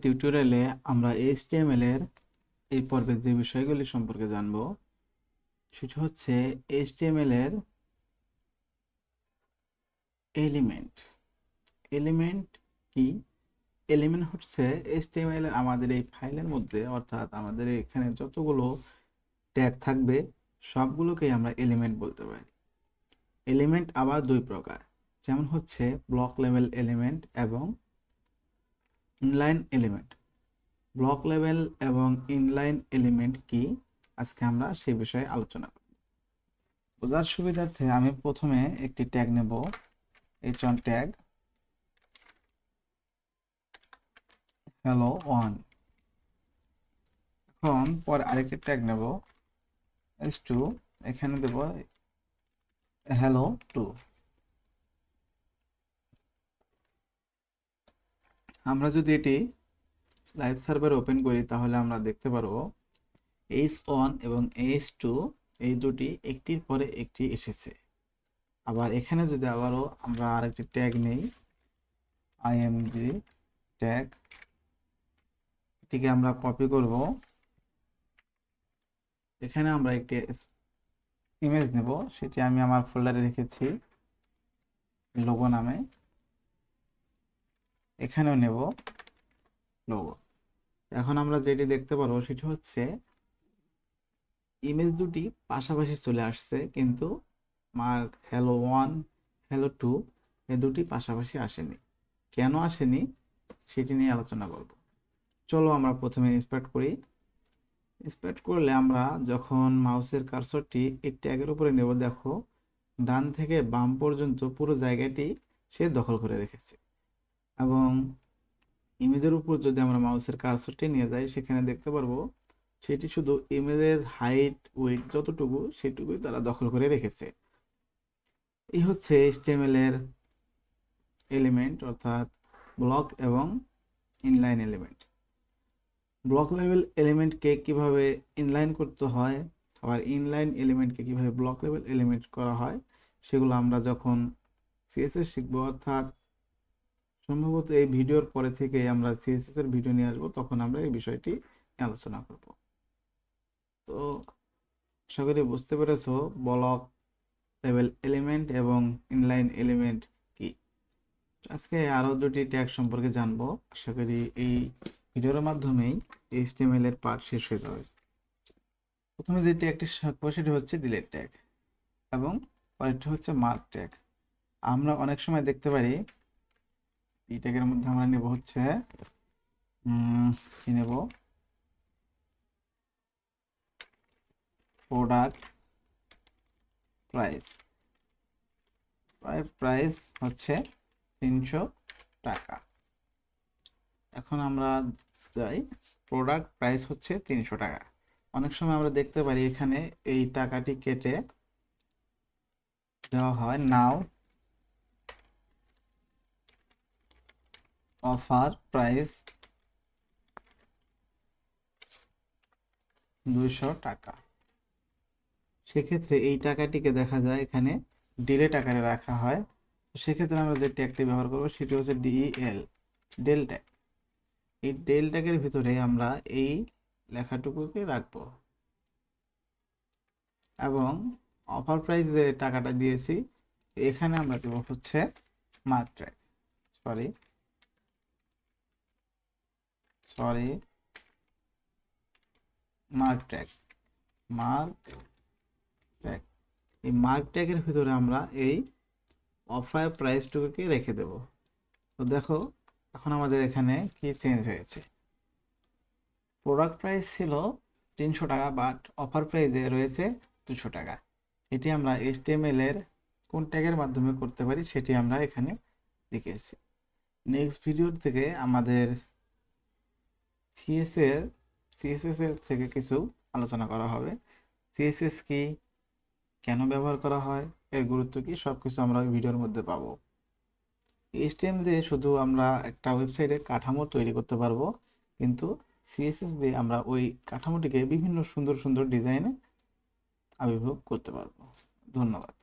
টিউটোরিয়ালে আমরা HTML এর এই পর্বে যে বিষয়গুলি সম্পর্কে জানব সেটা হচ্ছে HTML এর এলিমেন্ট। এলিমেন্ট কি? এলিমেন্ট হচ্ছে HTML এর আমাদের এই ফাইলের মধ্যে, অর্থাৎ আমাদের এখানে যতগুলো ট্যাগ থাকবে সবগুলোকেই আমরা এলিমেন্ট বলতে পারি। এলিমেন্ট আবার দুই প্রকার, যেমন হচ্ছে ব্লক লেভেল এলিমেন্ট এবং ইনলাইন এলিমেন্ট। ব্লক লেভেল এবং ইনলাইন এলিমেন্ট কি, আজকে আমরা সেই বিষয়ে আলোচনা করব। বোঝার সুবিধার্থে আমি প্রথমে একটি ট্যাগ নেব, h1 ট্যাগ hello1। এখন পরে আরেকটি ট্যাগ নেব h2, এখানে দেব hello2। আমরা যদি এটি লাইভ সার্ভার ওপেন করি তাহলে আমরা দেখতে পারবো h1 এবং h2 এই দুটি একটির পরে একটি এসেছে। আবার এখানে যদি আবারও আমরা আরেকটি ট্যাগ নেই img ট্যাগ, এটিকে আমরা কপি করব, এখানে আমরা একটি ইমেজ নেব, সেটি আমি আমার ফোল্ডারে রেখেছি লোগো নামে, এখানেও নেব লোগো। এখন আমরা যেটি দেখতে পারবো সেটি হচ্ছে ইমেজ দুটি পাশাপাশি চলে আসছে, কিন্তু মার্ক hello1 hello2 এই দুটি পাশাপাশি আসেনি। কেন আসেনি সেটি নিয়ে আলোচনা করব। চলো আমরা প্রথমে ইন্সপার্ট করি। ইন্সপার্ট করলে আমরা যখন মাউসের কার্সরটি এই ট্যাগের উপরে নেব, দেখো ডান থেকে বাম পর্যন্ত পুরো জায়গাটি সে দখল করে রেখেছে। এবং ইমেজের উপর যদি আমরা মাউসের কার্সরটি নিয়ে যাই, সেখানে দেখতে পারবো সেটি শুধু ইমেজের হাইট ওয়েট যতটুকু সেটুকুই তারা দখল করে রেখেছে। এই হচ্ছে HTML এর এলিমেন্ট, অর্থাৎ ব্লক এবং ইনলাইন এলিমেন্ট। ব্লক লেভেল এলিমেন্টকে কিভাবে ইনলাইন করতে হয়, আবার ইনলাইন এলিমেন্টকে কিভাবে ব্লক লেভেল এলিমেন্ট করা হয়, সেগুলো আমরা যখন CSS শিখব, অর্থাৎ সম্ভবত এই ভিডিওর পরে থেকে আমরা CSS এর ভিডিও নিয়ে আসবো, তখন আমরা এই বিষয়টি আলোচনা করব। তো আশা করি বুঝতে পেরেছো ব্লক লেভেল এলিমেন্ট এবং ইনলাইন এলিমেন্ট কি। আজকে আরো দুটি ট্যাগ সম্পর্কে জানবো। আশা করি এই ভিডিওর মাধ্যমেই HTML এর পার্ট শেষ হয়ে যাবে। প্রথমে যে ট্যাগটি শিখবো সেটি হচ্ছে ডিলিট ট্যাগ এবং পরেরটি হচ্ছে মার্ক ট্যাগ। আমরা অনেক সময় দেখতে পারি এই ট্যাগের মধ্যে আমরা নেব হচ্ছে কি নেব, প্রোডাক্ট প্রাইস। প্রাইস হচ্ছে 300 টাকা। এখন আমরা যাই, প্রোডাক্ট প্রাইস হচ্ছে 300 টাকা। অনেক সময় আমরা দেখতে পারি এখানে এই টাকাটি কেটে দেওয়া হয় নাও অফার প্রাইস 200 টাকা। সেক্ষেত্রে এই টাকাটিকে দেখা যায় এখানে ডিলেট আকারে রাখা হয়। সেক্ষেত্রে আমরা যে ট্যাগটি ব্যবহার করব সেটি হচ্ছে DEL, ডেল ট্যাগ। এই ডেল ট্যাগের ভিতরে আমরা এই লেখাটুকুকে রাখবো এবং অফার প্রাইস যে টাকাটা দিয়েছি এখানে আমরা দেব হচ্ছে mark tag, sorry mark tag. এই মার্ক ট্যাগের ভিতরে আমরা এই অফার প্রাইসটুকুকে রেখে দেব। তো দেখো এখন আমাদের এখানে কি চেঞ্জ হয়েছে। প্রোডাক্ট প্রাইস ছিল 300 টাকা, বাট অফার প্রাইসে রয়েছে 200 টাকা। এটি আমরা HTML এর কোন ট্যাগের মাধ্যমে করতে পারি সেটি আমরা এখানে দেখেছি। নেক্সট ভিডিওর থেকে আমাদের CSS এর থেকে কিছু আলোচনা করা হবে। CSS কি, কেন ব্যবহার করা হয়, এর গুরুত্ব কি, সবকিছু আমরা ওই ভিডিওর মধ্যে পাবো। HTML দিয়ে শুধু আমরা একটা ওয়েবসাইটের কাঠামো তৈরি করতে পারবো, কিন্তু CSS দিয়ে আমরা ওই কাঠামোটিকে বিভিন্ন সুন্দর সুন্দর ডিজাইনে আবির্ভাব করতে পারবো। ধন্যবাদ।